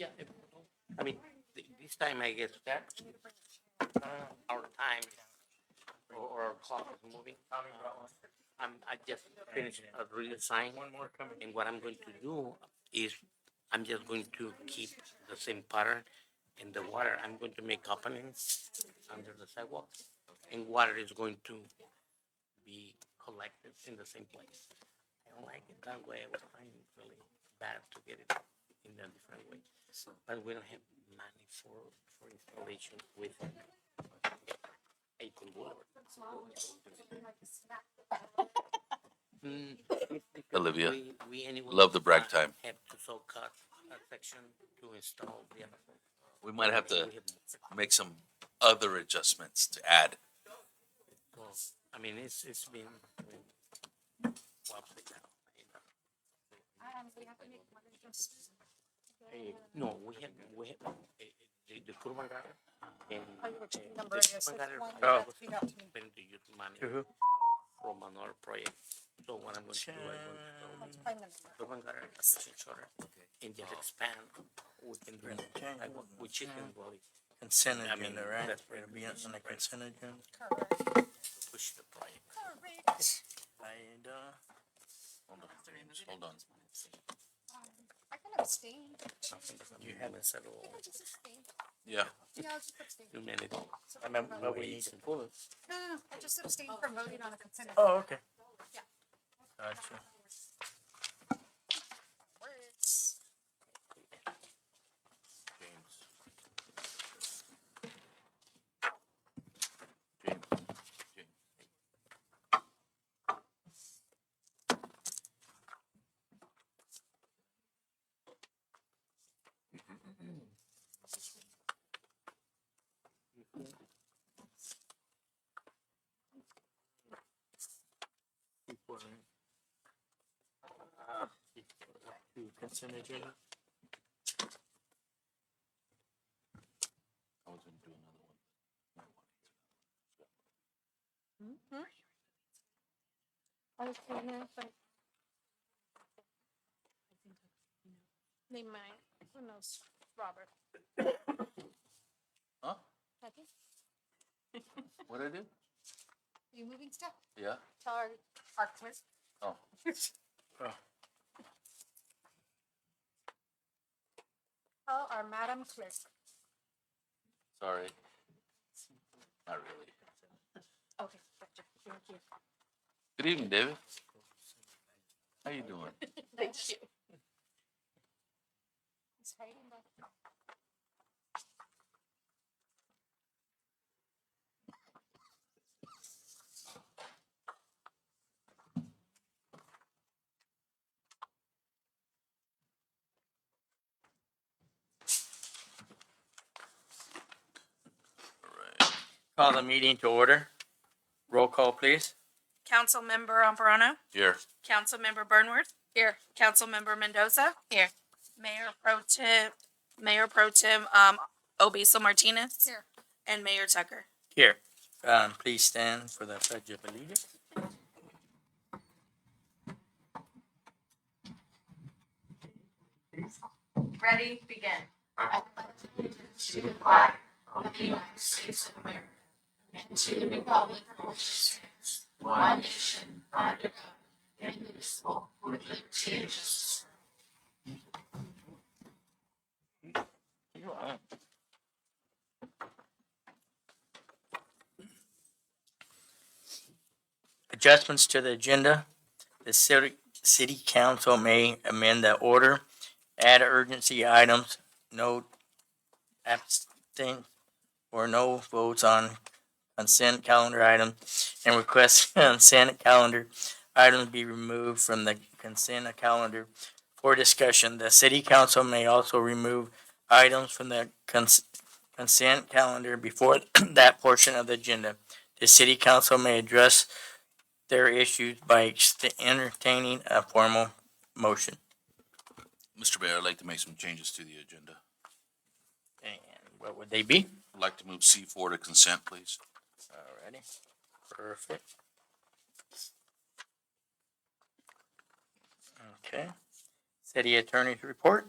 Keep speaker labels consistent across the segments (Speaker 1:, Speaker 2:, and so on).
Speaker 1: Yeah, I mean, this time I guess that our time or our clock is moving. I just finished a real sign, and what I'm going to do is I'm just going to keep the same pattern in the water. I'm going to make openings under the sidewalk, and water is going to be collected in the same place. I don't like it that way. I was finding it really bad to get it in a different way. But we don't have money for installation with a board.
Speaker 2: Olivia,
Speaker 1: We anyway
Speaker 2: love the brag time.
Speaker 1: have to so cut a section to install the other.
Speaker 2: We might have to
Speaker 1: We have,
Speaker 2: make some other adjustments to add.
Speaker 1: well, I mean, it's been upside down.
Speaker 3: We have to make one adjustment.
Speaker 1: No, we have the curva gutter and
Speaker 3: Oh, you were checking number
Speaker 1: the
Speaker 3: it is.
Speaker 1: curva gutter
Speaker 3: One
Speaker 1: I
Speaker 3: that
Speaker 1: was
Speaker 3: you got to me.
Speaker 1: going to use money
Speaker 4: To who?
Speaker 1: from another project. So what I'm going to do, I'm going
Speaker 3: Let's
Speaker 1: to
Speaker 3: find the number.
Speaker 1: curva gutter a section shorter and just expand. We can do like what we chicken body,
Speaker 4: Consent
Speaker 1: I mean,
Speaker 4: agenda, right?
Speaker 1: that's
Speaker 4: It'll be on the consent agenda.
Speaker 3: Correct.
Speaker 1: push the project.
Speaker 3: Correct.
Speaker 4: And,
Speaker 2: Hold on.
Speaker 3: I can abstain.
Speaker 1: You haven't said all
Speaker 3: I can just abstain.
Speaker 2: Yeah.
Speaker 3: Yeah, I'll just abstain.
Speaker 1: 2 minutes.
Speaker 3: So
Speaker 4: I mean,
Speaker 3: no,
Speaker 4: but we need to pull it.
Speaker 3: no, I just abstain from voting on the consent.
Speaker 4: Oh, okay.
Speaker 3: Yeah.
Speaker 4: Gotcha.
Speaker 3: Words.
Speaker 4: Consent agenda.
Speaker 2: I was gonna do another one.
Speaker 3: They might. Who knows? Robert.
Speaker 2: Huh?
Speaker 3: Nothing?
Speaker 2: What'd I do?
Speaker 3: You moving stuff?
Speaker 2: Yeah.
Speaker 3: Tell our quiz.
Speaker 2: Oh.
Speaker 4: Oh.
Speaker 3: Tell our Madam Clerk.
Speaker 2: Sorry. Not really.
Speaker 3: Okay, gotcha. Thank you.
Speaker 2: Good evening, David. How you doing?
Speaker 3: Thank you. He's hiding back.
Speaker 2: All right.
Speaker 4: Call the meeting to order. Roll call, please.
Speaker 5: Councilmember Amparano,
Speaker 2: Here.
Speaker 5: Councilmember Burnworth. Here. Councilmember Mendoza. Here. Mayor Pro Tem, Obisa Martinez.
Speaker 3: Here.
Speaker 5: And Mayor Tucker.
Speaker 4: Here. Please stand for the pledge of allegiance.
Speaker 5: Ready, begin.
Speaker 3: I pledge allegiance to the flag of the United States of America and to the republic for which it stands, one nation, under God, indivisible, with liberty and justice.
Speaker 4: Adjustments to the agenda. The city council may amend the order, add urgency items, no abstain or no votes on consent calendar items, and request consent calendar items be removed from the consent calendar for discussion. The city council may also remove items from the consent calendar before that portion of the agenda. The city council may address their issues by entertaining a formal motion.
Speaker 2: Mr. Mayor, I'd like to make some changes to the agenda.
Speaker 4: And what would they be?
Speaker 2: I'd like to move C4 to consent, please.
Speaker 4: Alrighty, perfect. Okay, city attorney's report.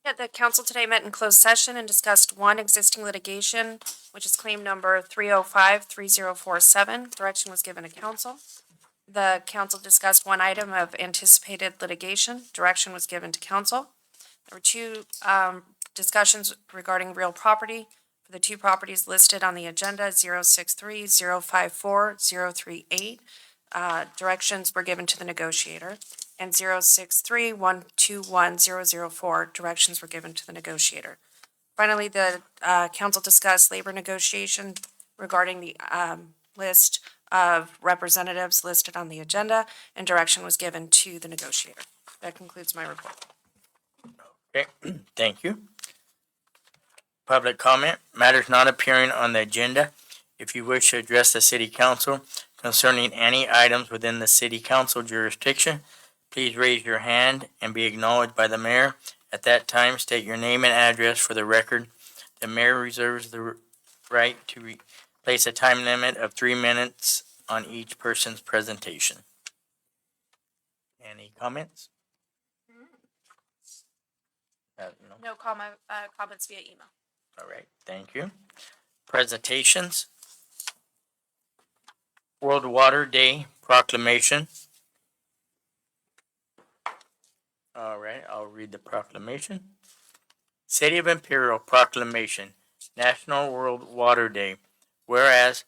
Speaker 5: Yeah, the council today met in closed session and discussed one existing litigation, which is claim number 305-3047. Direction was given to council. The council discussed one item of anticipated litigation. Direction was given to council. There were two discussions regarding real property for the two properties listed on the agenda, 063, 054, 038. Directions were given to the negotiator. And 063, 121, 004, directions were given to the negotiator. Finally, the council discussed labor negotiation regarding the list of representatives listed on the agenda, and direction was given to the negotiator. That concludes my report.
Speaker 4: Okay, thank you. Public comment, matters not appearing on the agenda. If you wish to address the city council concerning any items within the city council jurisdiction, please raise your hand and be acknowledged by the mayor. At that time, state your name and address for the record. The mayor reserves the right to place a time limit of 3 minutes on each person's presentation. Any comments? No.
Speaker 5: No comments via email.
Speaker 4: All right, thank you. Presentations. World Water Day Proclamation. All right, I'll read the proclamation. City of Imperial Proclamation, National World Water Day. Whereas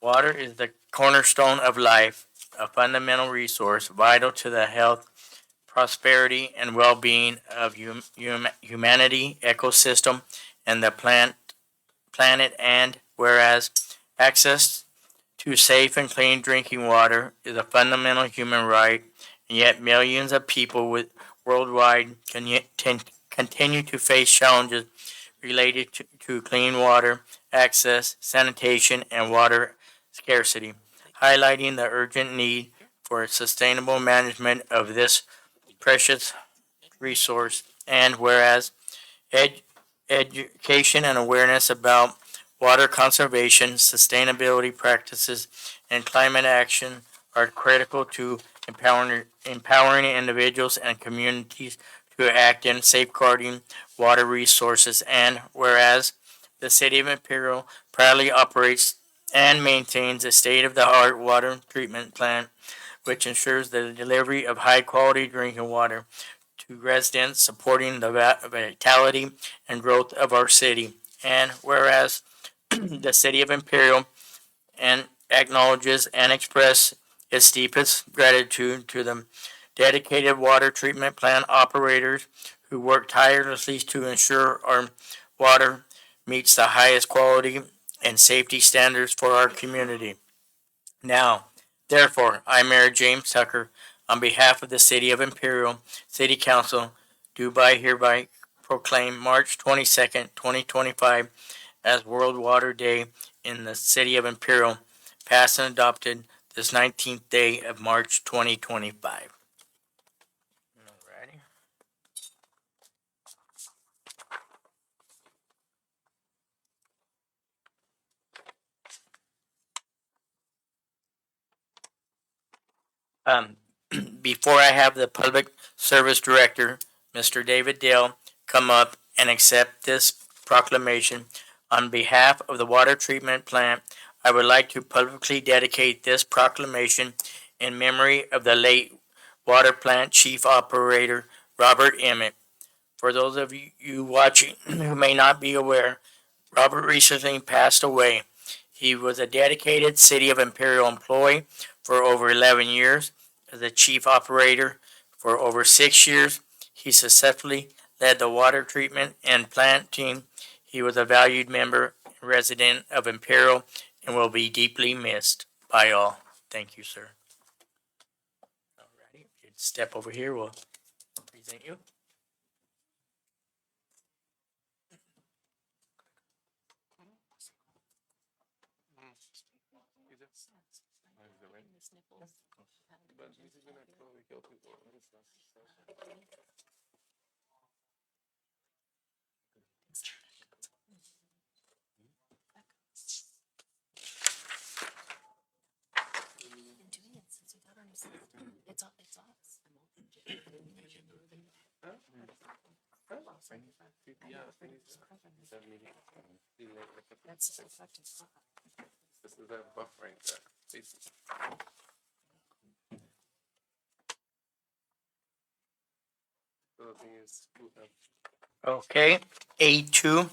Speaker 4: water is the cornerstone of life, a fundamental resource vital to the health, prosperity, and well-being of humanity, ecosystem, and the planet, and whereas access to safe and clean drinking water is a fundamental human right, and yet millions of people worldwide continue to face challenges related to clean water access, sanitation, and water scarcity, highlighting the urgent need for sustainable management of this precious resource. And whereas education and awareness about water conservation, sustainability practices, and climate action are critical to empowering individuals and communities to act in safeguarding water resources. And whereas the City of Imperial proudly operates and maintains a state-of-the-art water treatment plant which ensures the delivery of high-quality drinking water to residents, supporting the vitality and growth of our city. And whereas the City of Imperial and acknowledges and expresses its deepest gratitude to the dedicated water treatment plant operators who work tirelessly to ensure our water meets the highest quality and safety standards for our community. Now, therefore, I, Mayor James Tucker, on behalf of the City of Imperial City Council, do hereby proclaim March 22nd, 2025 as World Water Day in the City of Imperial, passed and adopted this 19th day of March 2025. Alrighty. Before I have the Public Service Director, Mr. David Dale, come up and accept this proclamation, on behalf of the water treatment plant, I would like to publicly dedicate this proclamation in memory of the late water plant chief operator, Robert Emmett. For those of you watching who may not be aware, Robert recently passed away. He was a dedicated City of Imperial employee for over 11 years. As the chief operator for over 6 years, he successfully led the water treatment and plant team. He was a valued member and resident of Imperial and will be deeply missed by all. Thank you, sir. Alrighty, if you'd step over here, we'll present you.
Speaker 5: That's effective.
Speaker 2: This is that buffering that. So the thing is,
Speaker 4: Okay, A2,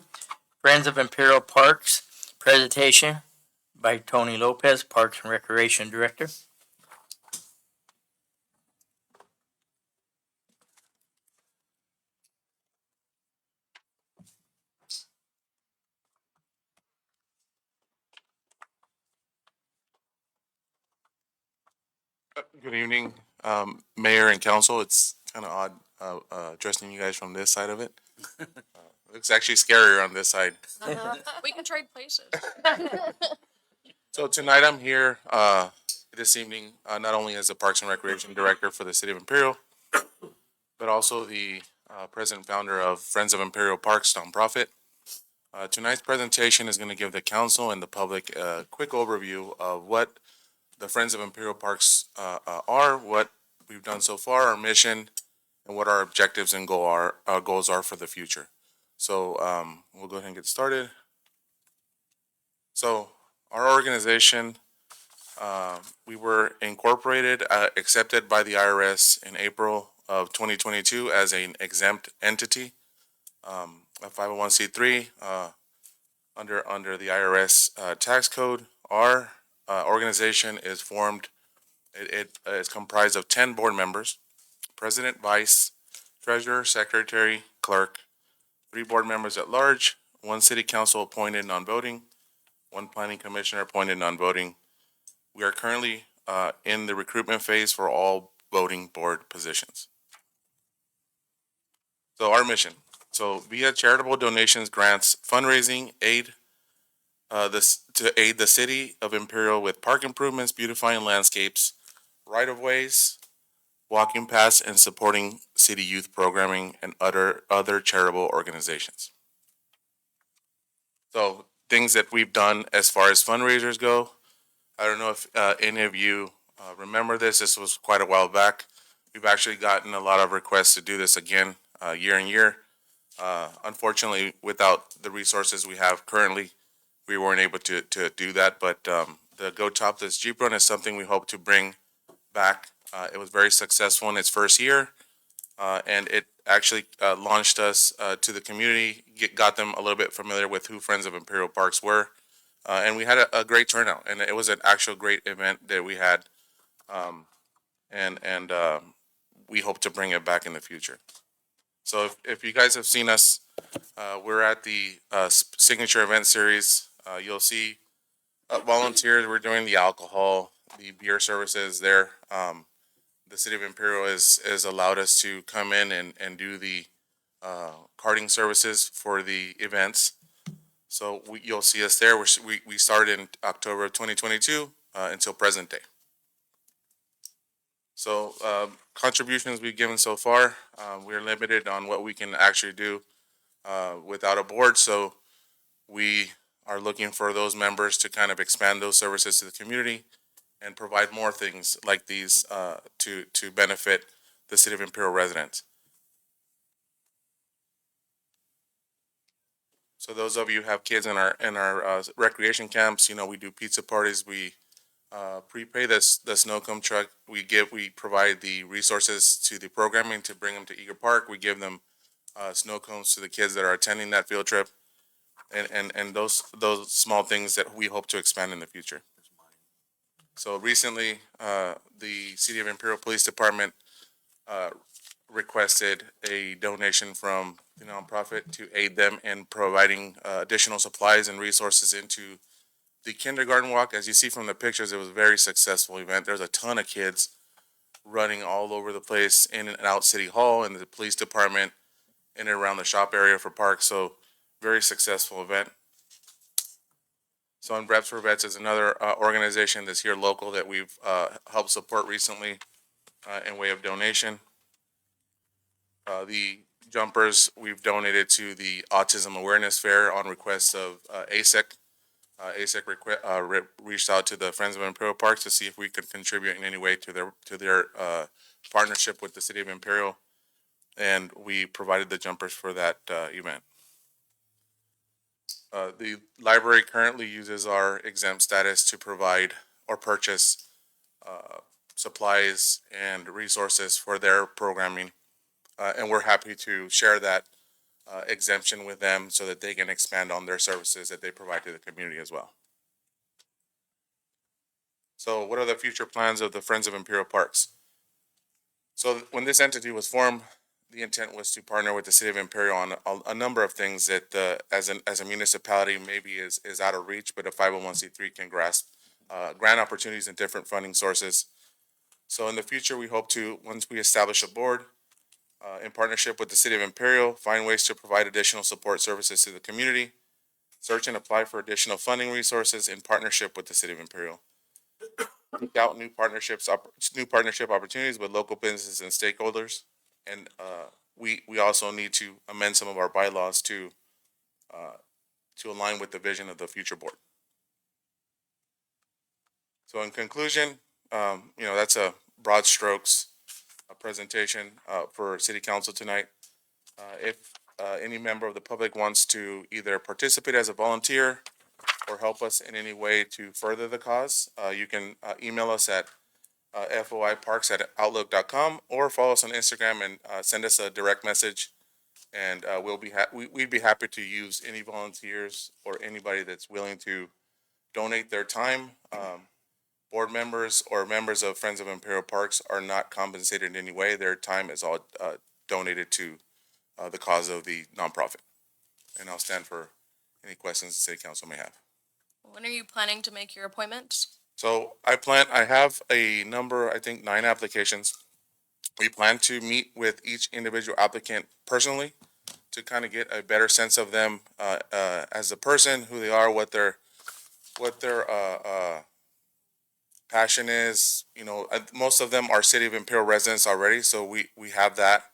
Speaker 4: Friends of Imperial Parks, presentation by Tony Lopez, Parks and Recreation Director.
Speaker 6: Good evening, Mayor and Council. It's kind of odd addressing you guys from this side of it. It's actually scarier on this side.
Speaker 5: We can trade places.
Speaker 6: So tonight I'm here this evening, not only as the Parks and Recreation Director for the City of Imperial, but also the President Founder of Friends of Imperial Parks nonprofit. Tonight's presentation is going to give the council and the public a quick overview of what the Friends of Imperial Parks are, what we've done so far, our mission, and what our objectives and goals are for the future. So we'll go ahead and get started. So our organization, we were incorporated, accepted by the IRS in April of 2022 as an exempt entity, a 501c3 under the IRS tax code. Our organization is formed. It is comprised of 10 board members: president, vice, treasurer, secretary, clerk, 3 board members at large, 1 city council appointed non-voting, 1 planning commissioner appointed non-voting. We are currently in the recruitment phase for all voting board positions. So our mission. So via charitable donations, grants, fundraising, aid to aid the city of Imperial with park improvements, beautifying landscapes, right-of-ways, walking paths, and supporting city youth programming and other charitable organizations. So things that we've done as far as fundraisers go, I don't know if any of you remember this. This was quite a while back. We've actually gotten a lot of requests to do this again year and year. Unfortunately, without the resources we have currently, we weren't able to do that. But the Go Top This Jeep Run is something we hope to bring back. It was very successful in its first year, and it actually launched us to the community, got them a little bit familiar with who Friends of Imperial Parks were, and we had a great turnout, and it was an actual great event that we had, and we hope to bring it back in the future. So if you guys have seen us, we're at the signature event series. You'll see volunteers. We're doing the alcohol, the beer services there. The city of Imperial has allowed us to come in and do the karting services for the events. So you'll see us there. We started in October of 2022 until present day. So contributions we've given so far, we're limited on what we can actually do without a board. So we are looking for those members to kind of expand those services to the community and provide more things like these to benefit the city of Imperial residents. So those of you who have kids in our recreation camps, you know, we do pizza parties. We prepay the snow cone truck. We provide the resources to the programming to bring them to Eager Park. We give them snow cones to the kids that are attending that field trip, and those small things that we hope to expand in the future. So recently, the City of Imperial Police Department requested a donation from the nonprofit to aid them in providing additional supplies and resources into the kindergarten walk. As you see from the pictures, it was a very successful event. There's a ton of kids running all over the place in and out City Hall and the police department in and around the shop area for parks. So very successful event. So in Reps for Vets is another organization that's here local that we've helped support recently in way of donation. The jumpers we've donated to the Autism Awareness Fair on request of ASEC. ASEC reached out to the Friends of Imperial Parks to see if we could contribute in any way to their partnership with the City of Imperial. and we provided the jumpers for that event. The library currently uses our exempt status to provide or purchase supplies and resources for their programming. And we're happy to share that exemption with them so that they can expand on their services that they provide to the community as well. So what are the future plans of the Friends of Imperial Parks? So when this entity was formed, the intent was to partner with the city of Imperial on a number of things that as a municipality maybe is out of reach, but a 501c3 can grasp grant opportunities and different funding sources. So in the future, we hope to, once we establish a board, in partnership with the city of Imperial, find ways to provide additional support services to the community, search and apply for additional funding resources in partnership with the city of Imperial. Seek out new partnership opportunities with local businesses and stakeholders. And we also need to amend some of our bylaws to align with the vision of the future board. So in conclusion, that's a broad strokes presentation for city council tonight. If any member of the public wants to either participate as a volunteer or help us in any way to further the cause, you can email us at foiparks@outlook.com or follow us on Instagram and send us a direct message. And we'd be happy to use any volunteers or anybody that's willing to donate their time. Board members or members of Friends of Imperial Parks are not compensated in any way. Their time is all donated to the cause of the nonprofit. And I'll stand for any questions the city council may have.
Speaker 7: When are you planning to make your appointments?
Speaker 6: So I have a number, I think 9 applications. We plan to meet with each individual applicant personally to kind of get a better sense of them as a person, who they are, what their passion is. Most of them are City of Imperial residents already, so we have that.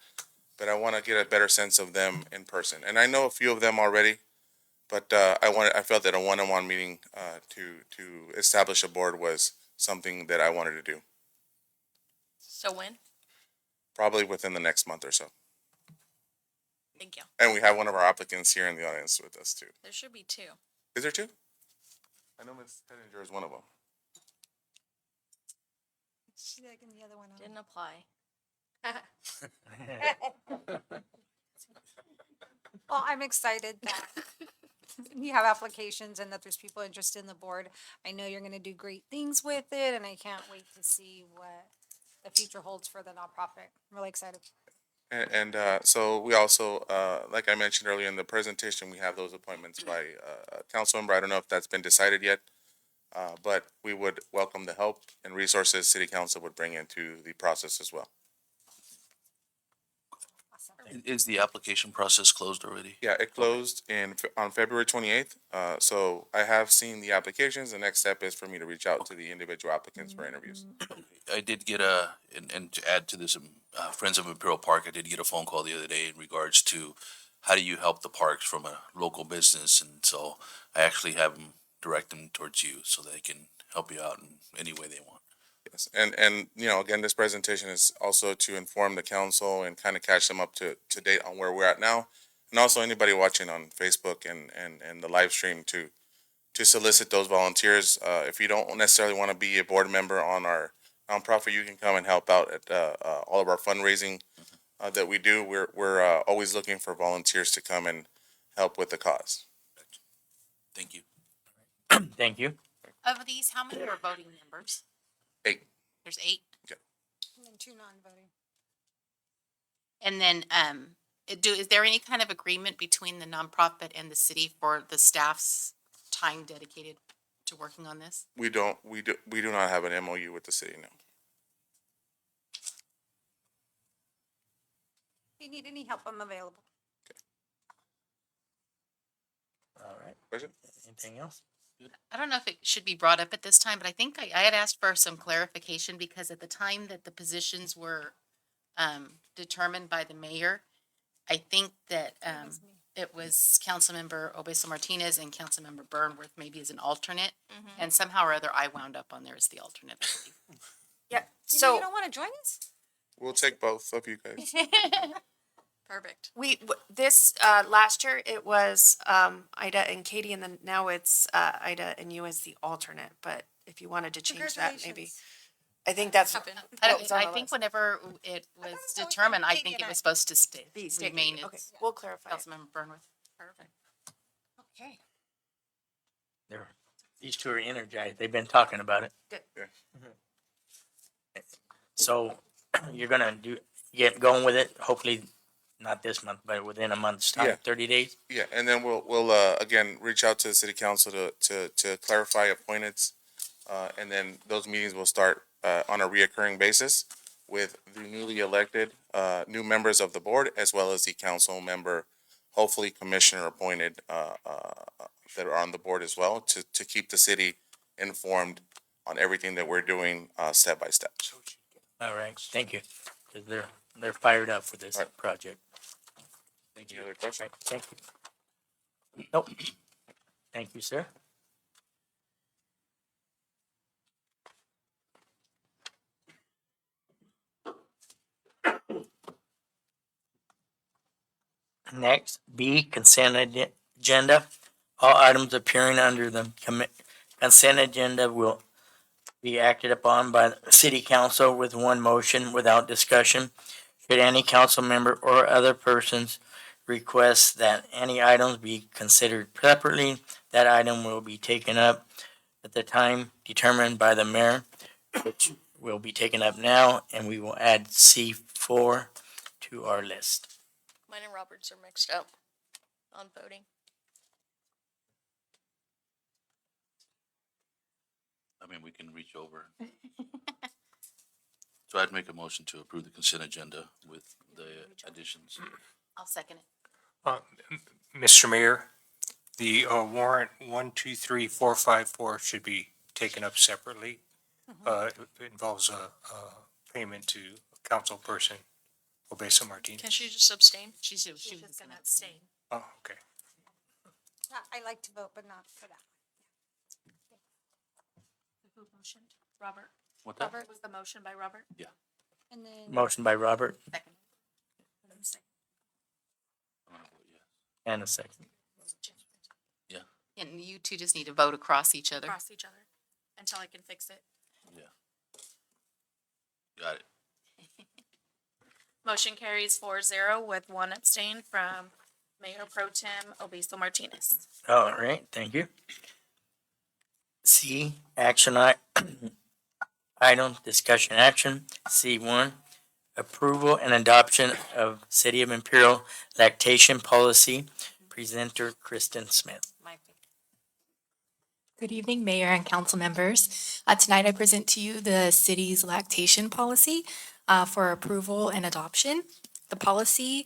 Speaker 6: But I want to get a better sense of them in person, and I know a few of them already. But I felt that a one-on-one meeting to establish a board was something that I wanted to do.
Speaker 7: So when?
Speaker 6: Probably within the next month or so.
Speaker 7: Thank you.
Speaker 6: And we have one of our applicants here in the audience with us too.
Speaker 7: There should be 2.
Speaker 6: Is there 2? I know Ms. Pettinger is one of them.
Speaker 7: Didn't apply.
Speaker 8: Well, I'm excited that you have applications and that there's people interested in the board. I know you're gonna do great things with it, and I can't wait to see what the future holds for the nonprofit. I'm really excited.
Speaker 6: And so we also, like I mentioned earlier in the presentation, we have those appointments by council member. I don't know if that's been decided yet, but we would welcome the help and resources city council would bring into the process as well.
Speaker 8: Awesome.
Speaker 2: Is the application process closed already?
Speaker 6: Yeah, it closed on February 28th. So I have seen the applications. The next step is for me to reach out to the individual applicants for interviews.
Speaker 2: I did get and to add to this, Friends of Imperial Park, I did get a phone call the other day in regards to how do you help the parks from a local business, and so I actually have them direct them towards you so they can help you out in any way they want.
Speaker 6: Yes, and again, this presentation is also to inform the council and kind of catch them up to date on where we're at now, and also anybody watching on Facebook and the live stream to solicit those volunteers. If you don't necessarily want to be a board member on our nonprofit, you can come and help out at all of our fundraising that we do. We're always looking for volunteers to come and help with the cause.
Speaker 2: Thank you.
Speaker 4: Thank you.
Speaker 3: Of these, how many are voting members?
Speaker 6: 8.
Speaker 3: There's 8.
Speaker 8: And then 2 non-voting.
Speaker 3: And then, is there any kind of agreement between the nonprofit and the city for the staff's time dedicated to working on this?
Speaker 6: We do not have an MOU with the city, no.
Speaker 8: If you need any help, I'm available.
Speaker 4: All right.
Speaker 6: Question?
Speaker 4: Anything else?
Speaker 3: I don't know if it should be brought up at this time, but I think I had asked for some clarification because at the time that the positions were determined by the mayor, I think that it was Councilmember Obeso Martinez and Councilmember Burnworth maybe as an alternate. And somehow or other, I wound up on there as the alternate, I believe.
Speaker 5: Yeah,
Speaker 8: You
Speaker 5: so.
Speaker 8: don't wanna join us?
Speaker 6: We'll take both of you guys.
Speaker 7: Perfect.
Speaker 5: This, last year, it was, Ida and Katie, and then now it's, Ida and you as the alternate, but if you wanted to change that, maybe.
Speaker 8: Congratulations.
Speaker 5: I think that's
Speaker 7: Happen.
Speaker 5: what was on
Speaker 9: I
Speaker 5: the
Speaker 9: think
Speaker 5: list.
Speaker 9: whenever it was
Speaker 8: it's always
Speaker 9: determined, I
Speaker 8: Katie
Speaker 9: think
Speaker 8: and
Speaker 9: it
Speaker 8: I.
Speaker 9: was supposed to
Speaker 5: Stay
Speaker 9: remain
Speaker 5: Katie. Okay,
Speaker 9: as
Speaker 5: we'll clarify it.
Speaker 9: Councilmember Burnworth.
Speaker 7: Perfect.
Speaker 8: Okay.
Speaker 4: These two are energized. They've been talking about it.
Speaker 5: Good.
Speaker 6: Yeah.
Speaker 4: So you're gonna get going with it, hopefully not this month, but within a month's
Speaker 6: Yeah.
Speaker 4: time, 30 days?
Speaker 6: Yeah, and then we'll again, reach out to the city council to clarify appointments. And then those meetings will start, on a reoccurring basis with the newly elected, new members of the board, as well as the council member, hopefully commissioner appointed, that are on the board as well, to keep the city informed on everything that we're doing, step by step.
Speaker 4: All right, thank you. 'Cause they're fired up for this
Speaker 6: All right.
Speaker 4: project.
Speaker 6: Any other questions?
Speaker 4: Right, thank you. Nope. Thank you, sir. Next, B, agenda. All items appearing under the consent agenda will be acted upon by the city council with one motion without discussion. Should any council member or other persons request that any items be considered separately, that item will be taken up at the time determined by the mayor, which will be taken up now, and we will add C4 to our list.
Speaker 7: Mine and Robert's are mixed up on voting.
Speaker 2: I mean, we can reach over. So I'd make a motion to approve the consent agenda with the additions.
Speaker 9: I'll second it.
Speaker 10: Mr. Mayor, the warrant 123454 should be taken up separately. It involves a payment to council person Obesa Martinez.
Speaker 7: Can she just abstain?
Speaker 9: She was gonna abstain.
Speaker 10: Oh, okay.
Speaker 8: I like to vote, but not for that.
Speaker 7: Who motioned? Robert.
Speaker 2: What that?
Speaker 7: Robert was the motion by Robert?
Speaker 8: And then,
Speaker 4: Motion by Robert
Speaker 9: Second.
Speaker 2: I'm gonna vote yes.
Speaker 4: and a second.
Speaker 9: And you two just need to vote across each other.
Speaker 7: Cross each other until I can fix it.
Speaker 2: Got it.
Speaker 7: Motion carries 4-0 with one abstain from Mayor Pro Tem Obeso Martinez.
Speaker 4: All right, thank you. C, action item, discussion action. C1, approval and adoption of City of Imperial lactation policy. Presenter Kristen Smith.
Speaker 8: my
Speaker 11: Good evening, Mayor and council members. Tonight I present to you the city's lactation policy for approval and adoption. The policy,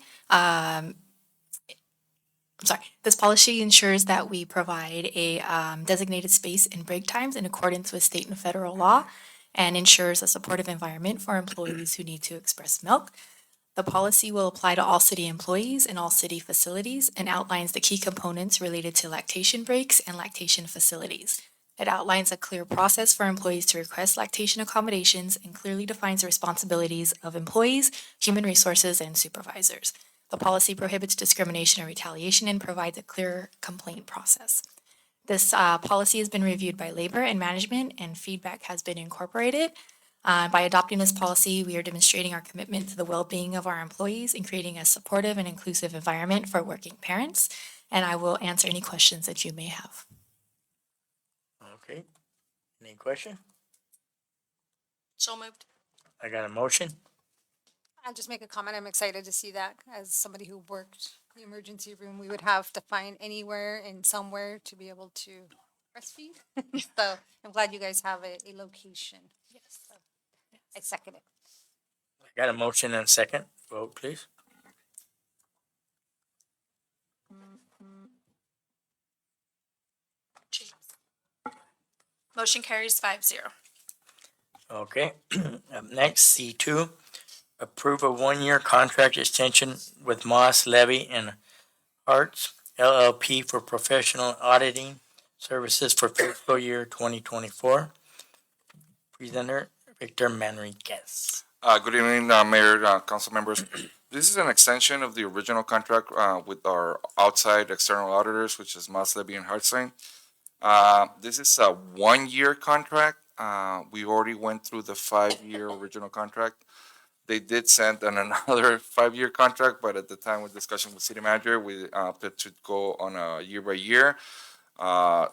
Speaker 11: this policy ensures that we provide a designated space and break times in accordance with state and federal law and ensures a supportive environment for employees who need to express milk. The policy will apply to all city employees in all city facilities and outlines the key components related to lactation breaks and lactation facilities. It outlines a clear process for employees to request lactation accommodations and clearly defines the responsibilities of employees, human resources, and supervisors. The policy prohibits discrimination or retaliation and provides a clear complaint process. This policy has been reviewed by labor and management, and feedback has been incorporated. By adopting this policy, we are demonstrating our commitment to the well-being of our employees and creating a supportive and inclusive environment for working parents. And I will answer any questions that you may have.
Speaker 4: Okay, any question?
Speaker 7: So moved.
Speaker 4: I got a motion.
Speaker 8: I'll just make a comment. I'm excited to see that as somebody who worked the emergency room, we would have to find anywhere and somewhere to be able to breastfeed. So I'm glad you guys have a location. Yes. I second it.
Speaker 4: I got a motion and a second. Vote, please.
Speaker 7: James. Motion carries 5-0.
Speaker 4: Okay, up next, C2, approve a one-year contract extension with Moss, Levy, and Arts LLP for professional auditing services for fiscal year 2024. Presenter, Victor Manriquez.
Speaker 12: Good evening, Mayor, council members. This is an extension of the original contract with our outside external auditors, which is Moss Levy and Hartstein. This is a 1-year contract. We already went through the 5-year original contract. They did send another 5-year contract, but at the time with discussion with city manager, we opted to go on a year by year.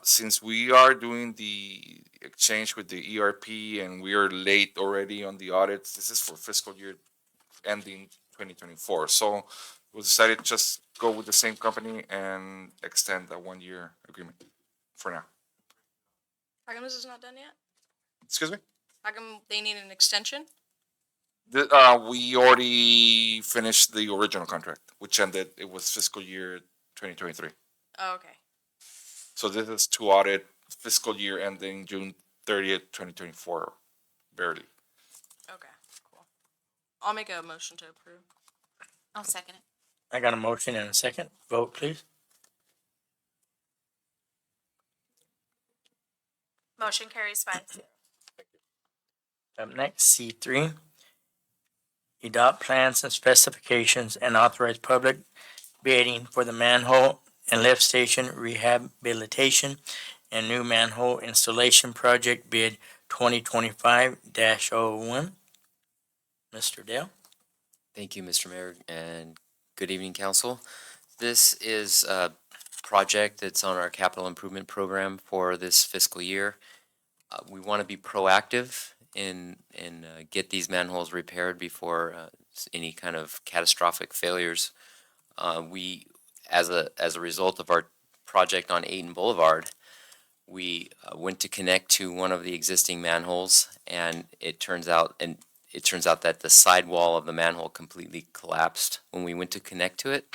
Speaker 12: Since we are doing the exchange with the ERP and we are late already on the audits, this is for fiscal year ending 2024. So we decided to just go with the same company and extend a 1-year agreement for now.
Speaker 3: How come this is not done yet?
Speaker 12: Excuse me?
Speaker 3: How come they need an extension?
Speaker 12: We already finished the original contract, which ended, it was fiscal year 2023.
Speaker 3: Oh, okay.
Speaker 12: So this is to audit fiscal year ending June 30th, 2024, barely.
Speaker 3: Okay, cool. I'll make a motion to approve.
Speaker 9: I'll second it.
Speaker 4: I got a motion and a second. Vote, please.
Speaker 7: Motion carries 5-0.
Speaker 4: Up next, C3. Adopt plans and specifications and authorize public bidding for the manhole and lift station rehabilitation and new manhole installation project bid 2025-01. Mr. Dale?
Speaker 13: Thank you, Mr. Mayor, and good evening, council. This is a project that's on our capital improvement program for this fiscal year. We want to be proactive in get these manholes repaired before any kind of catastrophic failures. We, as a result of our project on Ayton Boulevard, we went to connect to one of the existing manholes, and it turns out that the sidewall of the manhole completely collapsed when we went to connect to it.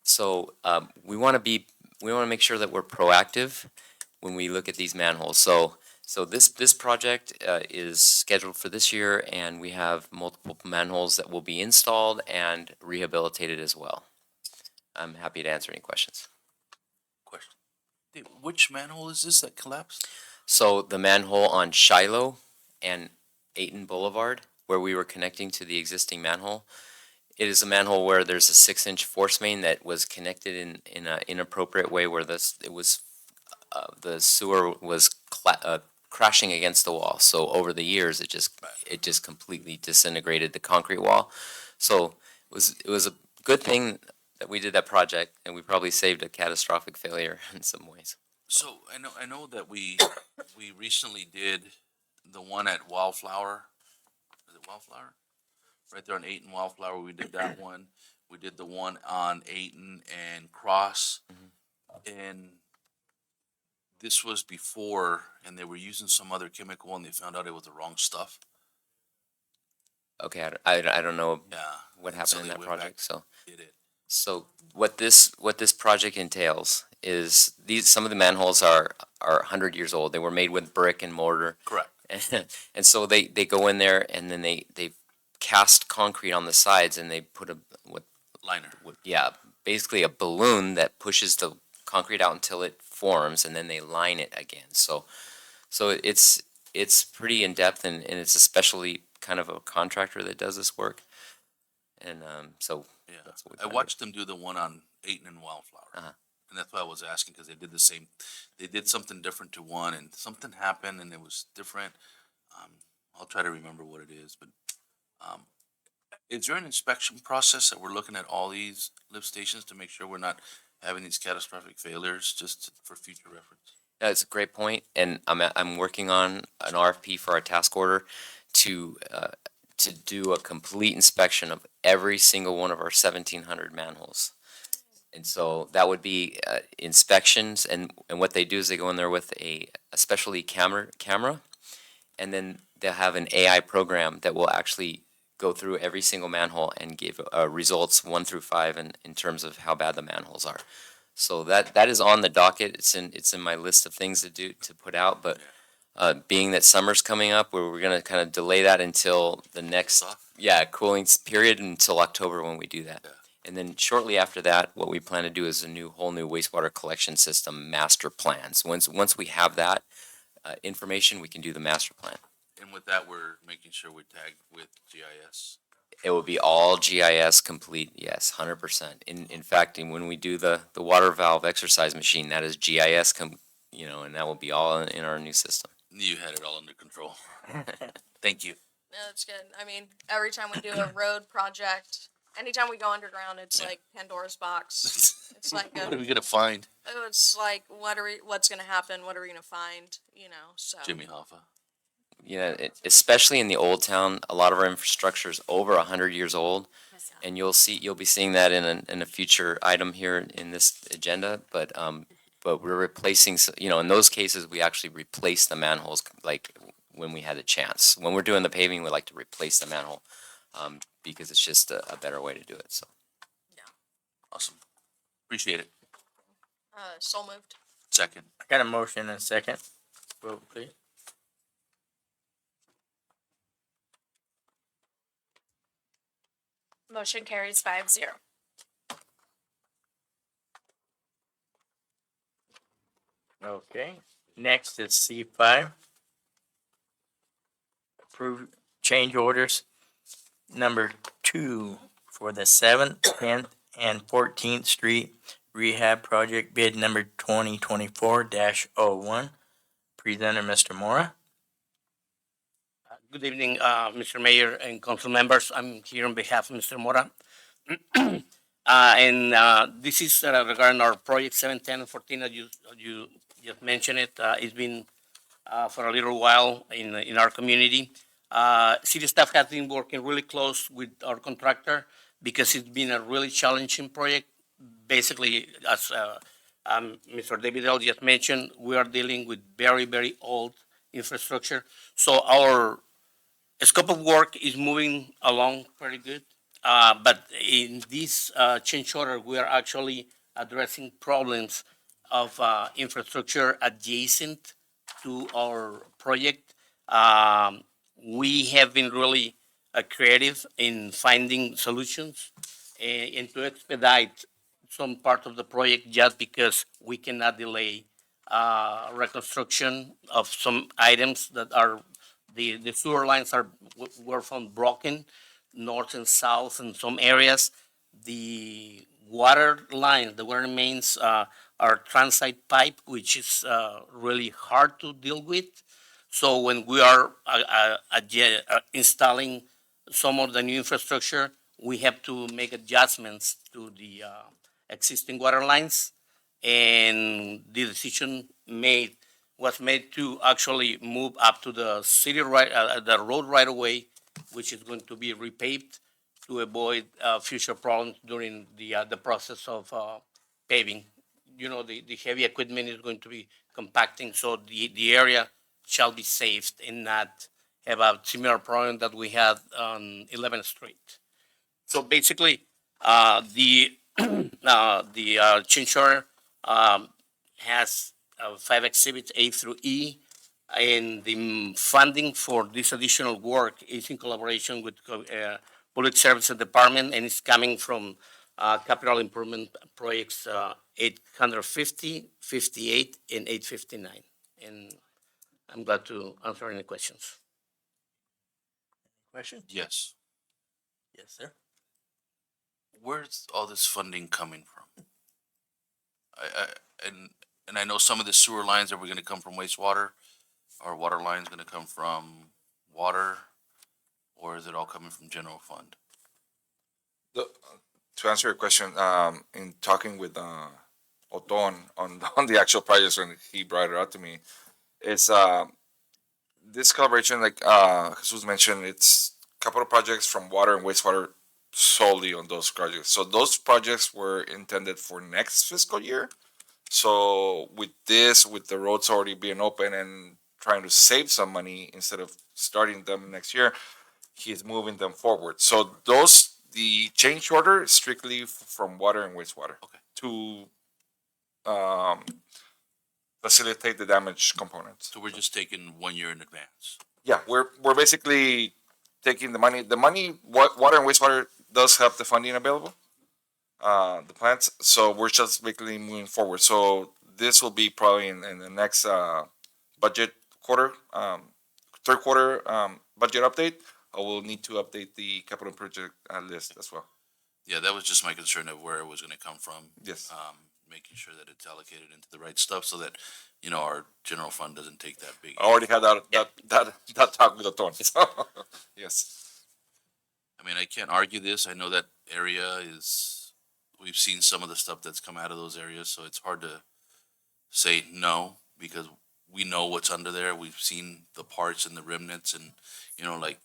Speaker 13: So we want to make sure that we're proactive when we look at these manholes. So this project is scheduled for this year, and we have multiple manholes that will be installed and rehabilitated as well. I'm happy to answer any questions.
Speaker 2: Question. Which manhole is this that collapsed?
Speaker 13: So the manhole on Shiloh and Ayton Boulevard, where we were connecting to the existing manhole, it is a manhole where there's a 6-inch force main that was connected in an inappropriate way, where the sewer was crashing against the wall. So over the years, it just completely disintegrated the concrete wall. So it was a good thing that we did that project, and we probably saved a catastrophic failure in some ways.
Speaker 2: So I know that we recently did the one at Wildflower. Is it Wildflower? Right there on Ayton Wildflower, we did that one. We did the one on Ayton and Cross. And this was before, and they were using some other chemical, and they found out it was the wrong stuff.
Speaker 13: Okay, I don't know
Speaker 2: Yeah.
Speaker 13: what
Speaker 2: And so
Speaker 13: happened in
Speaker 2: they
Speaker 13: that
Speaker 2: went back
Speaker 13: project, so.
Speaker 2: and did it.
Speaker 13: So what this project entails is some of the manholes are 100 years old. They were made with brick and mortar.
Speaker 2: Correct.
Speaker 13: And so they go in there, and then they cast concrete on the sides, and they put
Speaker 2: Liner.
Speaker 13: basically a balloon that pushes the concrete out until it forms, and then they line it again. So it's pretty in depth, and it's especially kind of a contractor that does this work. And so
Speaker 2: Yeah.
Speaker 13: that's what we
Speaker 2: I
Speaker 13: plan to
Speaker 2: watched them do the one on Ayton and Wildflower.
Speaker 13: Uh-huh.
Speaker 2: And that's why I was asking, because they did the same, they did something different to one, and something happened, and it was different. I'll try to remember what it is, but is there an inspection process that we're looking at all these lift stations to make sure we're not having these catastrophic failures, just for future reference?
Speaker 13: That's a great point, and I'm working on an RFP for our task order to do a complete inspection of every single one of our 1,700 manholes. And so that would be inspections, and what they do is they go in there with a specialty camera, and then they'll have an AI program that will actually go through every single manhole and give results 1 through 5 in terms of how bad the manholes are. So that is on the docket. It's in my list of things to put out, but being that summer's coming up, we're gonna kind of delay that until the next cooling period, until October when we do that.
Speaker 2: Yeah.
Speaker 13: And then shortly after that, what we plan to do is a whole new wastewater collection system master plans. Once we have that information, we can do the master plan.
Speaker 2: And with that, we're making sure we're tagged with GIS.
Speaker 13: It will be all GIS complete, yes, 100%. In fact, when we do the water valve exercise machine, that is GIS and that will be all in our new system.
Speaker 2: You had it all under control. Thank you.
Speaker 5: No, it's good. I mean, every time we do a road project, anytime we go underground, it's
Speaker 2: Yeah.
Speaker 5: like Pandora's box. It's like
Speaker 2: What are
Speaker 5: a,
Speaker 2: we gonna find?
Speaker 5: it's like, what's gonna happen? What are we gonna find? So.
Speaker 2: Jimmy Hoffa.
Speaker 13: Especially in the old town, a lot of our infrastructure is over 100 years old, and you'll be seeing that in a future item here in this agenda. But we're replacing, in those cases, we actually replace the manholes like when we had a chance. When we're doing the paving, we like to replace the manhole because it's just a better way to do it. So.
Speaker 2: Awesome. Appreciate it.
Speaker 5: So moved.
Speaker 2: Second.
Speaker 4: I got a motion and a second. Vote, please.
Speaker 7: Motion carries 5-0.
Speaker 4: Okay, next is C5. Approve change orders number 2 for the 7th, 10th, and 14th Street Rehab Project bid number 2024-01. Presenter, Mr. Mora.
Speaker 1: Good evening, Mr. Mayor and council members. I'm here on behalf of Mr. Mora. This is regarding our project 7, 10, and 14 that you just mentioned it. It's been for a little while in our community. City staff has been working really close with our contractor because it's been a really challenging project. Basically, as Mr. David L. just mentioned, we are dealing with very, very old infrastructure. So our scope of work is moving along pretty good. But in this change order, we are actually addressing problems of infrastructure adjacent to our project. We have been really creative in finding solutions and to expedite some part of the project just because we cannot delay reconstruction of some items that are the sewer lines were found broken north and south in some areas. The water lines, the water mains are transite pipe, which is really hard to deal with. So when we are installing some of the new infrastructure, we have to make adjustments to the existing water lines. And the decision was made to actually move up to the the road right away, which is going to be repaved to avoid future problems during the process of paving. The heavy equipment is going to be compacting, so the area shall be saved and not have a similar problem that we had on 11th Street. So basically, the change order has 5 exhibits A through E, and the funding for this additional work is in collaboration with Public Services Department, and it's coming from capital improvement projects 850, 58, and 859. And I'm glad to answer any questions.
Speaker 4: Question?
Speaker 2: Yes.
Speaker 4: Yes, sir.
Speaker 2: Where's all this funding coming from? And I know some of the sewer lines are going to come from wastewater. Are water lines going to come from water, or is it all coming from general fund?
Speaker 12: To answer your question, in talking with Oton on the actual projects when he brought it out to me, it's this collaboration, like Jesus mentioned, it's a couple of projects from water and wastewater solely on those projects. So those projects were intended for next fiscal year. So with the roads already being open and trying to save some money instead of starting them next year, he's moving them forward. So the change order is strictly from water and wastewater.
Speaker 2: Okay.
Speaker 12: To facilitate the damage components.
Speaker 2: So we're just taking 1 year in advance.
Speaker 12: Yeah, we're basically taking the money. The money, water and wastewater does have the funding available, the plants. So we're just basically moving forward. So this will be probably in the next budget quarter, third quarter budget update. I will need to update the capital project list as well.
Speaker 2: Yeah, that was just my concern of where it was gonna come from.
Speaker 12: Yes.
Speaker 2: Making sure that it's allocated into the right stuff so that, you know, our general fund doesn't take that big.
Speaker 12: I already had that talk with the Thorn. So, yes.
Speaker 2: I mean, I can't argue this. I know that area is, we've seen some of the stuff that's come out of those areas, so it's hard to say no, because we know what's under there. We've seen the parts and the remnants and, you know, like,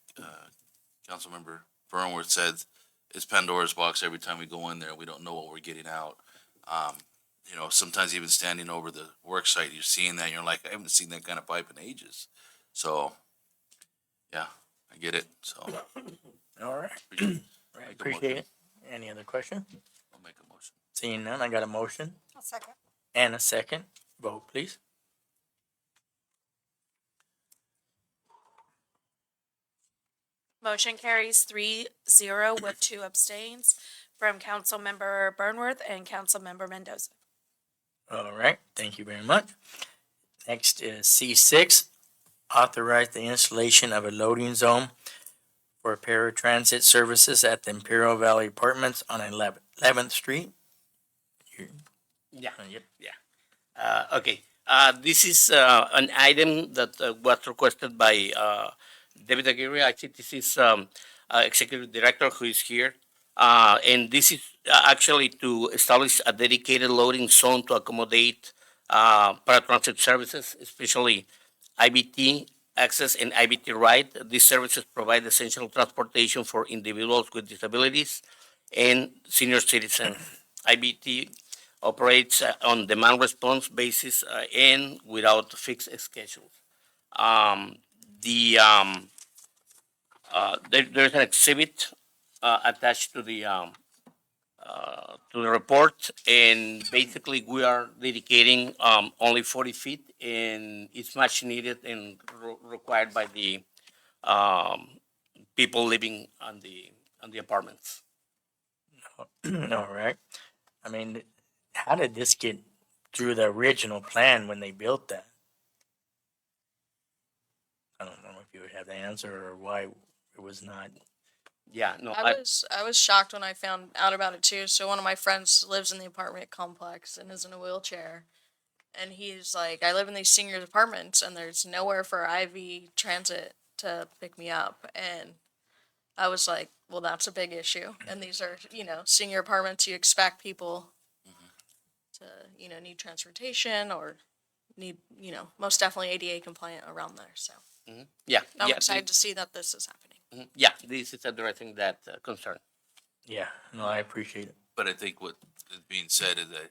Speaker 2: Councilmember Burnworth said, it's Pandora's box every time we go in there. We don't know what we're getting out. You know, sometimes even standing over the work site, you're seeing that, and you're like, I haven't seen that kind of pipe in ages. So, yeah, I get it, so.
Speaker 4: All right.
Speaker 2: Appreciate
Speaker 4: Right,
Speaker 2: Make a
Speaker 4: appreciate
Speaker 2: motion.
Speaker 4: it. Any other question?
Speaker 2: I'll make a motion.
Speaker 4: Seeing none, I got a motion
Speaker 8: I'll second.
Speaker 4: and a second. Vote, please.
Speaker 7: Motion carries 3-0 with 2 abstains from Councilmember Burnworth and Councilmember Mendoza.
Speaker 4: All right, thank you very much. Next is C6, authorize the installation of a loading zone for paratransit services at the Imperial Valley Apartments on 11th Street.
Speaker 1: Yeah.
Speaker 4: Yep.
Speaker 1: Okay, this is, an item that was requested by, David Aguirre. I think this is, Executive Director who is here. And this is actually to establish a dedicated loading zone to accommodate, paratransit services, especially IBT access and IBT ride. These services provide essential transportation for individuals with disabilities and senior citizens. IBT operates on demand response basis and without fixed schedules. There's an exhibit attached to the report, and basically we are dedicating only 40 feet, and it's much needed and required by the people living on the apartments.
Speaker 4: All right. I mean, how did this get through the original plan when they built that? I don't know if you would have the answer or why it was not.
Speaker 1: Yeah, no,
Speaker 14: I was shocked when I found out about it too. So one of my friends lives in the apartment complex and is in a wheelchair. And he's like, I live in these seniors apartments and there's nowhere for IV transit to pick me up. And I was like, well, that's a big issue. And these are, senior apartments. You expect people to, need transportation or need, most definitely ADA compliant around there. So
Speaker 1: yeah,
Speaker 14: I'm
Speaker 1: yeah,
Speaker 14: excited to see that this is happening.
Speaker 1: yeah, this is addressing that concern.
Speaker 4: Yeah, no, I appreciate it.
Speaker 2: But I think what is being said is that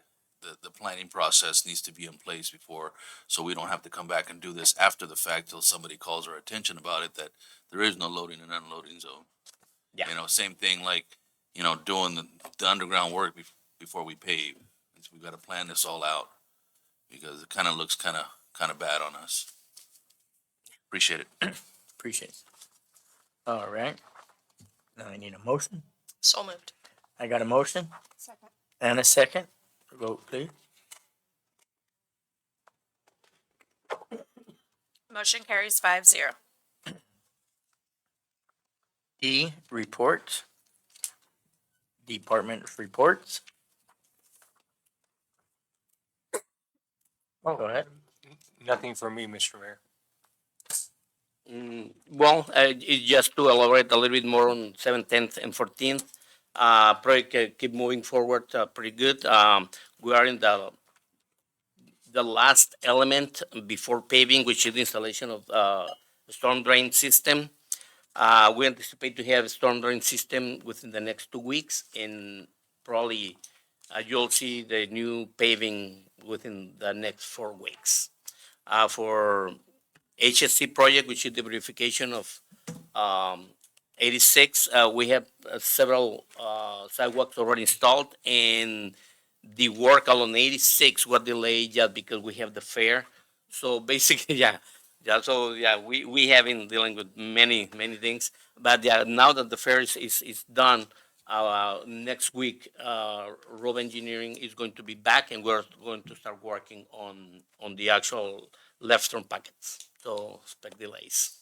Speaker 2: the planning process needs to be in place before, so we don't have to come back and do this after the fact till somebody calls our attention about it, that there is no loading and unloading zone.
Speaker 1: Yeah.
Speaker 2: You know, same thing like, doing the underground work before we pave. We gotta plan this all out, because it kinda looks kinda bad on us. Appreciate it.
Speaker 4: Appreciate it. All right. Now I need a motion.
Speaker 14: So moved.
Speaker 4: I got a motion
Speaker 8: Second.
Speaker 4: and a second. Vote, please.
Speaker 7: Motion carries 5-0.
Speaker 4: D, reports. Department reports.
Speaker 10: Oh,
Speaker 4: Go ahead.
Speaker 10: nothing for me, Mr. Mayor.
Speaker 1: Well, it's just to elaborate a little bit more on 7th, 10th, and 14th. Project keep moving forward pretty good. We are in the last element before paving, which is the installation of storm drain system. We anticipate to have a storm drain system within the next 2 weeks, and probably you'll see the new paving within the next 4 weeks. For HSC project, which is the verification of 86, we have several sidewalks already installed, and the work along 86 was delayed just because we have the fair. So basically, we have been dealing with many things, but yeah, now that the fair is done, next week, road engineering is going to be back, and we're going to start working on the actual left turn packets. So expect delays.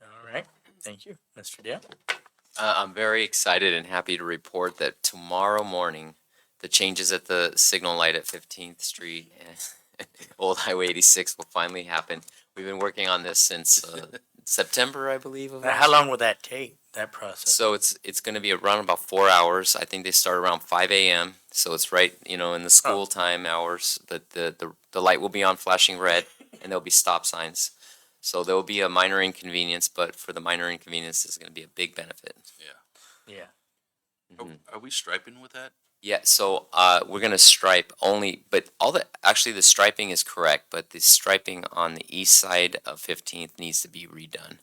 Speaker 4: All right. Thank you. Mr. Dale?
Speaker 13: I'm very excited and happy to report that tomorrow morning, the changes at the signal light at 15th Street and Old Highway 86 will finally happen. We've been working on this since September, I believe. Of
Speaker 4: Now,
Speaker 13: last
Speaker 4: how
Speaker 13: year.
Speaker 4: long will that take, that process?
Speaker 13: So it's going to be around about 4 hours. I think they start around 5 a.m. So it's right, in the school time hours. But the light will be on flashing red, and there'll be stop signs. So there will be a minor inconvenience, but for the minor inconvenience, it's going to be a big benefit.
Speaker 4: Yeah.
Speaker 2: Are we striping with that?
Speaker 13: Yeah, so we're gonna stripe only, but actually the striping is correct, but the striping on the east side of 15th needs to be redone.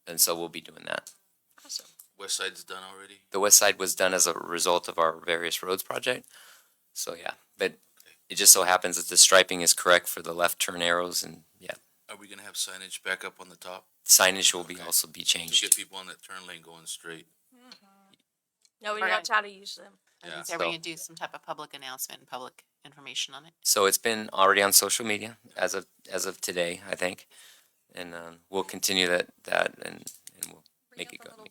Speaker 13: And so we'll be doing that.
Speaker 14: Awesome.
Speaker 2: West side's done already?
Speaker 13: The west side was done as a result of our various roads project. So yeah, but it just so happens that the striping is correct for the left turn arrows, and yeah,
Speaker 2: Are we gonna have signage back up on the top
Speaker 13: signage will
Speaker 2: Okay.
Speaker 13: also be
Speaker 2: to
Speaker 13: changed.
Speaker 2: get people on that turn lane going straight?
Speaker 14: Nobody
Speaker 9: Alright.
Speaker 14: knows how to use them.
Speaker 2: Yeah.
Speaker 9: Are we gonna do some type of public announcement and public information on it?
Speaker 13: So it's been already on social media as of today, I think, and we'll continue that and we'll make it happen.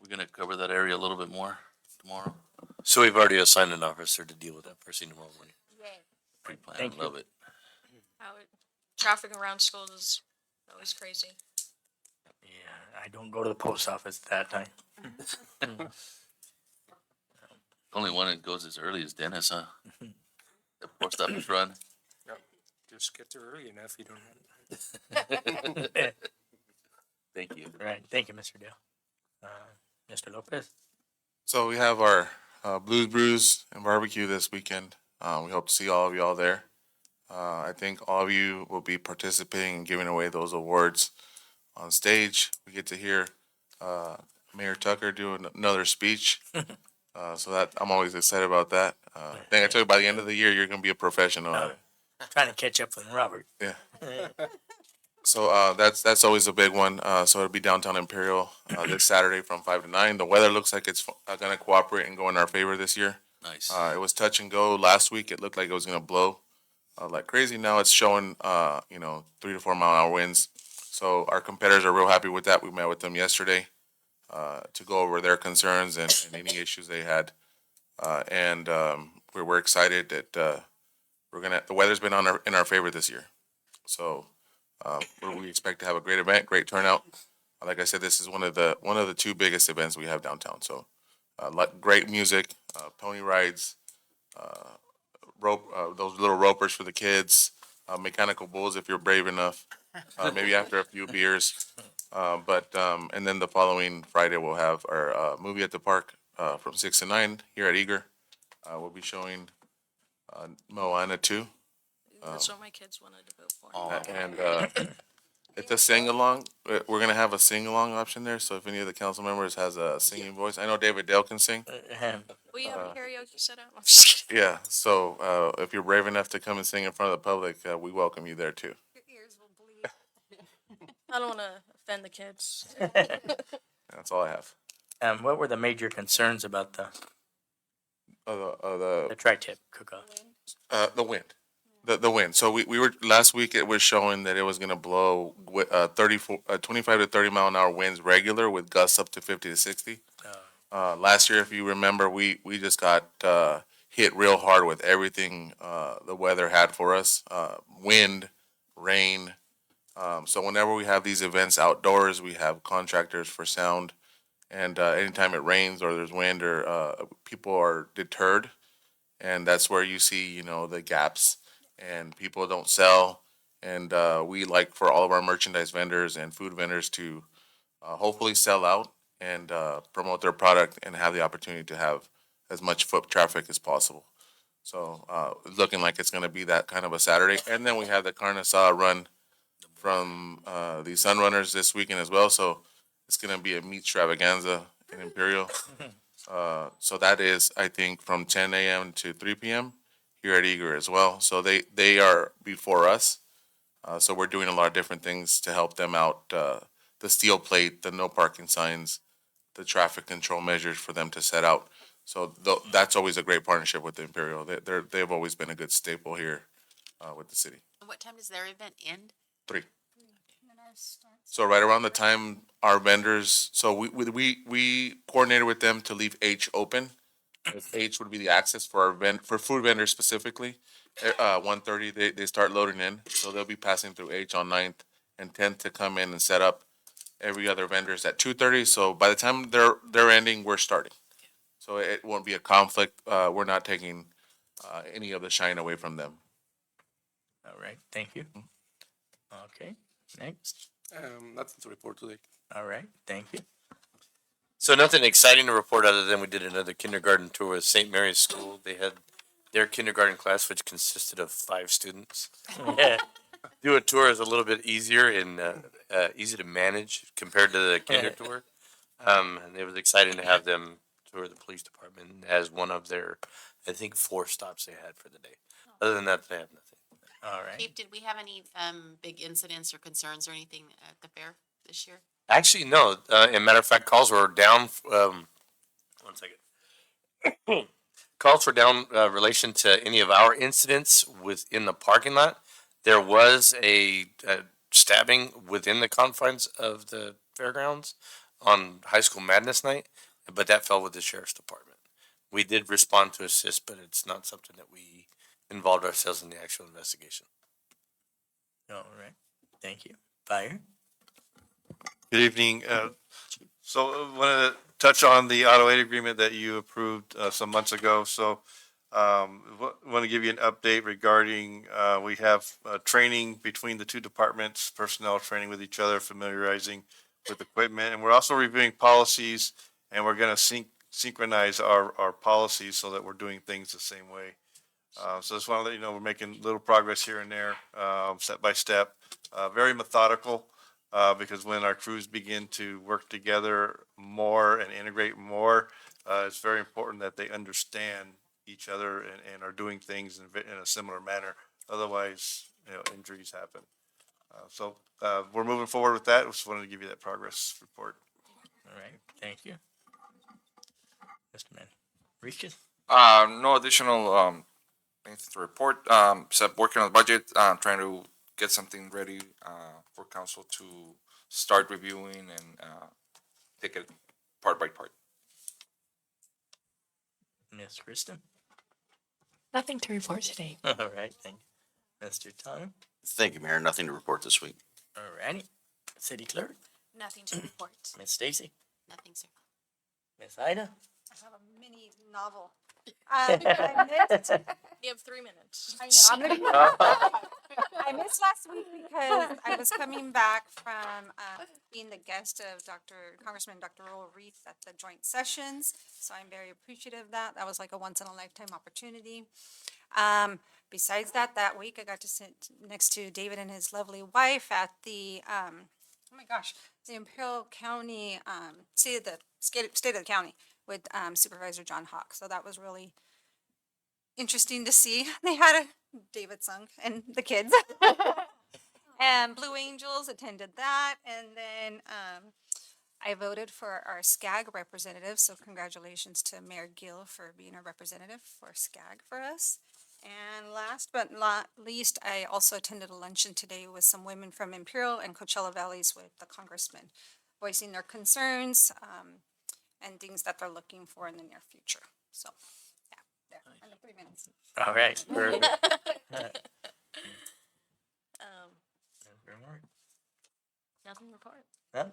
Speaker 2: We're gonna cover that area a little bit more tomorrow.
Speaker 10: So we've already assigned an officer to deal with that first thing tomorrow morning.
Speaker 2: Pre-planned,
Speaker 4: Thank you.
Speaker 2: love it.
Speaker 14: Traffic around schools is always crazy.
Speaker 4: Yeah, I don't go to the post office at that time.
Speaker 2: Only one that goes as early as Dennis, huh? The post office run.
Speaker 10: Just get there early enough, you don't have.
Speaker 2: Thank you.
Speaker 4: Right, thank you, Mr. Dale. Mr. Lopez?
Speaker 6: So we have our Blues Brews and barbecue this weekend. We hope to see all of y'all there. I think all of you will be participating and giving away those awards on stage. We get to hear Mayor Tucker do another speech. So that I'm always excited about that. I think I told you by the end of the year you're gonna be a professional.
Speaker 4: Trying to catch up with Robert.
Speaker 6: Yeah. So that's always a big one. So it'll be downtown Imperial this Saturday from 5 to 9. The weather looks like it's gonna cooperate and go in our favor this year.
Speaker 2: Nice.
Speaker 6: It was touch and go last week. It looked like it was gonna blow like crazy. Now it's showing 3 to 4 mile an hour winds. So our competitors are real happy with that. We met with them yesterday to go over their concerns and any issues they had. We're excited that the weather's been in our favor this year. So we expect to have a great event, great turnout. Like I said, this is one of the two biggest events we have downtown. So great music, pony rides, those little ropers for the kids, mechanical bulls if you're brave enough. Maybe after a few beers. And then the following Friday we'll have our movie at the park from 6 to 9 here at Eager. We'll be showing Moana 2.
Speaker 14: That's what my kids wanted to vote for.
Speaker 6: And it's a sing-along. We're gonna have a sing-along option there, so if any of the council members has a singing voice, I know David Dale can sing.
Speaker 14: Will you have a karaoke set up? I'm just kidding.
Speaker 6: Yeah, so if you're brave enough to come and sing in front of the public, we welcome you there too.
Speaker 8: Your ears will bleed.
Speaker 14: I don't want to offend the kids.
Speaker 6: That's all I have.
Speaker 4: What were the major concerns about the tri-tip cook-off?
Speaker 6: The wind. The wind. So we were last week. It was showing that it was gonna blow 25 to 30 mile an hour winds regular with gusts up to 50 to 60. Last year, if you remember, we just got hit real hard with everything the weather had for us. Wind, rain. So whenever we have these events outdoors, we have contractors for sound. And anytime it rains or there's wind or people are deterred. And that's where you see, the gaps and people don't sell. And we like for all of our merchandise vendors and food vendors to hopefully sell out and promote their product and have the opportunity to have as much foot traffic as possible. So looking like it's going to be that kind of a Saturday. And then we have the Carne Asada run from the Sunrunners this weekend as well. So it's going to be a meat extravaganza in Imperial. So that is, I think, from 10 a.m. to 3 p.m. here at Eager as well. So they are before us. So we're doing a lot of different things to help them out. The steel plate, the no parking signs, the traffic control measures for them to set out. So that's always a great partnership with the Imperial. They've always been a good staple here with the city.
Speaker 9: What time does their event end?
Speaker 6: 3. So right around the time our vendors, so we coordinated with them to leave H open. If H would be the access for for food vendors specifically. 1:30, they start loading in, so they'll be passing through H on 9th and 10th to come in and set up every other vendors at 2:30. So by the time they're ending, we're starting. So it won't be a conflict. We're not taking any of the shine away from them.
Speaker 4: All right, thank you. Okay, next.
Speaker 10: Nothing to report today.
Speaker 4: All right, thank you.
Speaker 15: So nothing exciting to report other than we did another kindergarten tour with St. Mary's School. They had their kindergarten class, which consisted of 5 students.
Speaker 4: Yeah.
Speaker 15: Do a tour is a little bit easier and easy to manage compared to the kinder tour. And it was exciting to have them tour the police department as one of their, I think, 4 stops they had for the day. Other than that, they have nothing.
Speaker 4: All right.
Speaker 9: Chief, did we have any big incidents or concerns or anything at the fair this year?
Speaker 15: Actually, no. As a matter of fact, calls were down. 1 second. Calls were down relation to any of our incidents within the parking lot. There was a stabbing within the confines of the fairgrounds on High School Madness night, but that fell with the sheriff's department. We did respond to assist, but it's not something that we involved ourselves in the actual investigation.
Speaker 4: All right, thank you. Fire?
Speaker 16: Good evening. So wanted to touch on the auto aid agreement that you approved some months ago. So want to give you an update regarding, we have training between the 2 departments, personnel training with each other, familiarizing with equipment. And we're also reviewing policies, and we're going to synchronize our policies so that we're doing things the same way. So just want to let you know, we're making little progress here and there, step by step, very methodical. Because when our crews begin to work together more and integrate more, it's very important that they understand each other and are doing things in a similar manner. Otherwise, injuries happen. So we're moving forward with that. Just wanted to give you that progress report.
Speaker 4: All right, thank you. Mr. Manriquez?
Speaker 12: No additional things to report, except working on the budget, trying to get something ready for council to start reviewing and take it part by part.
Speaker 4: Ms. Kristen?
Speaker 11: Nothing to report today.
Speaker 4: All right, thank you. Mr. Tom?
Speaker 17: Thank you, Mayor. Nothing to report this week.
Speaker 4: All righty. City Clerk?
Speaker 7: Nothing to report.
Speaker 4: Ms. Stacy?
Speaker 9: Nothing, sir.
Speaker 4: Ms. Ida?
Speaker 8: I have a mini novel. I missed,
Speaker 14: You have 3 minutes.
Speaker 8: I know, I'm gonna, I missed last week because I was coming back from being the guest of Congressman Dr. Earl Reith at the joint sessions. So I'm very appreciative of that. That was like a once in a lifetime opportunity. Besides that, that week I got to sit next to David and his lovely wife at the, oh my gosh, the Imperial County, state of the county with Supervisor John Hawk. So that was really interesting to see. They had a David sung and the kids. And Blue Angels attended that. And then I voted for our SCAG representative. So congratulations to Mayor Gill for being a representative for SCAG for us. And last but not least, I also attended a luncheon today with some women from Imperial and Coachella Valleys with the congressman, voicing their concerns and things that they're looking for in the near future. So, yeah, there, under 3 minutes.
Speaker 4: All right. Perfect.
Speaker 14: Nothing to report.
Speaker 4: Huh?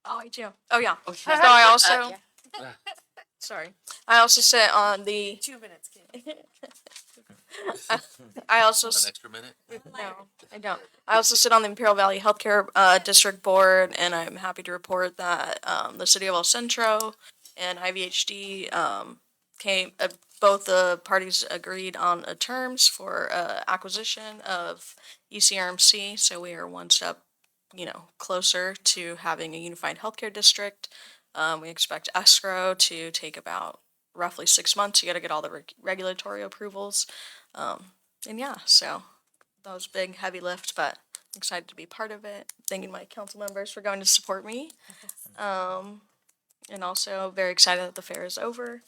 Speaker 14: Oh, I do. Oh, yeah. So I also, sorry, I also sit on the,
Speaker 5: 2 minutes, kid.
Speaker 14: I also,
Speaker 17: Want an extra minute?
Speaker 14: no, I don't. I also sit on the Imperial Valley Healthcare District Board, and I'm happy to report that the city of El Centro and IVHD both the parties agreed on terms for acquisition of ECRMC. So we are one step, closer to having a unified healthcare district. We expect escrow to take about roughly 6 months. You got to get all the regulatory approvals. And yeah, so that was a big, heavy lift, but I'm excited to be part of it. Thanking my council members for going to support me. And also very excited that the fair is over.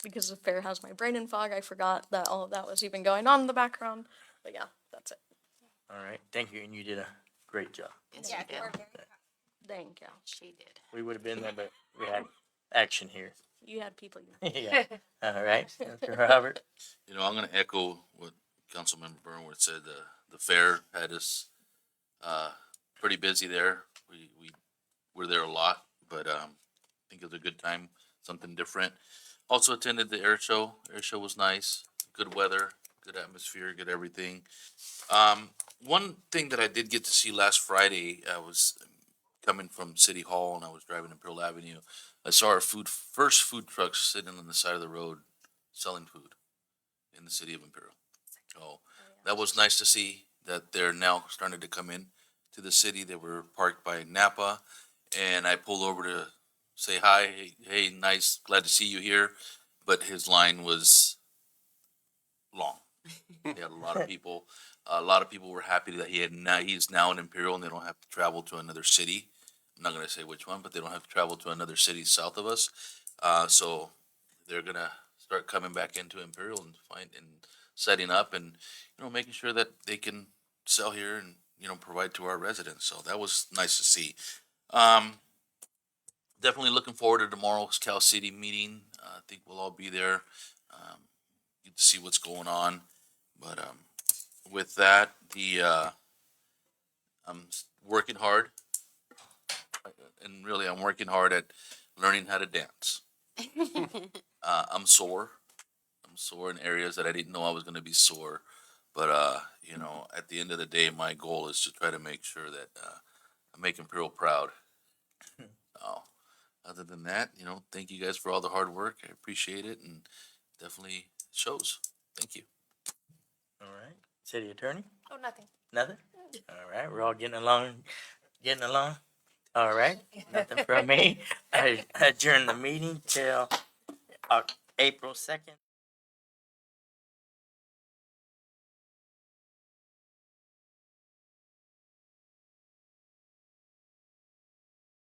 Speaker 14: Because the fair has my brain in fog. I forgot that all of that was even going on in the background. But yeah, that's it.
Speaker 4: All right, thank you, and you did a great job.
Speaker 9: Yes,
Speaker 8: Yeah,
Speaker 9: you did.
Speaker 8: we're very
Speaker 14: Thank you.
Speaker 9: She did.
Speaker 4: We would have been there, but we had action here.
Speaker 14: You had people.
Speaker 4: Yeah, all right, Mr. Robert.
Speaker 2: You know, I'm gonna echo what Councilmember Burnworth said. The fair had us, pretty busy there. We were there a lot, but, I think it was a good time, something different. Also attended the air show. Air show was nice, good weather, good atmosphere, good everything. One thing that I did get to see last Friday, I was coming from City Hall and I was driving Imperial Avenue. I saw our first food trucks sitting on the side of the road selling food in the city of Imperial. So that was nice to see that they're now starting to come in to the city. They were parked by Napa, and I pulled over to say hi. Hey, nice, glad to see you here. But his line was long. He had a lot of people. A lot of people were happy that he's now in Imperial and they don't have to travel to another city. I'm not gonna say which one, but they don't have to travel to another city south of us. So they're gonna start coming back into Imperial and setting up and, making sure that they can sell here and, provide to our residents. So that was nice to see. Definitely looking forward to tomorrow's Cal City meeting. I think we'll all be there. Get to see what's going on. But, with that, I'm working hard, and really I'm working hard at learning how to dance. I'm sore. I'm sore in areas that I didn't know I was going to be sore. But, at the end of the day, my goal is to try to make sure that I make Imperial proud. Oh, other than that, thank you guys for all the hard work. I appreciate it and definitely shows. Thank you.
Speaker 4: All right, city attorney,
Speaker 5: Oh, nothing.
Speaker 4: nothing? All right, we're all getting along, getting along? All right, nothing from me. I adjourn the meeting till April 2nd.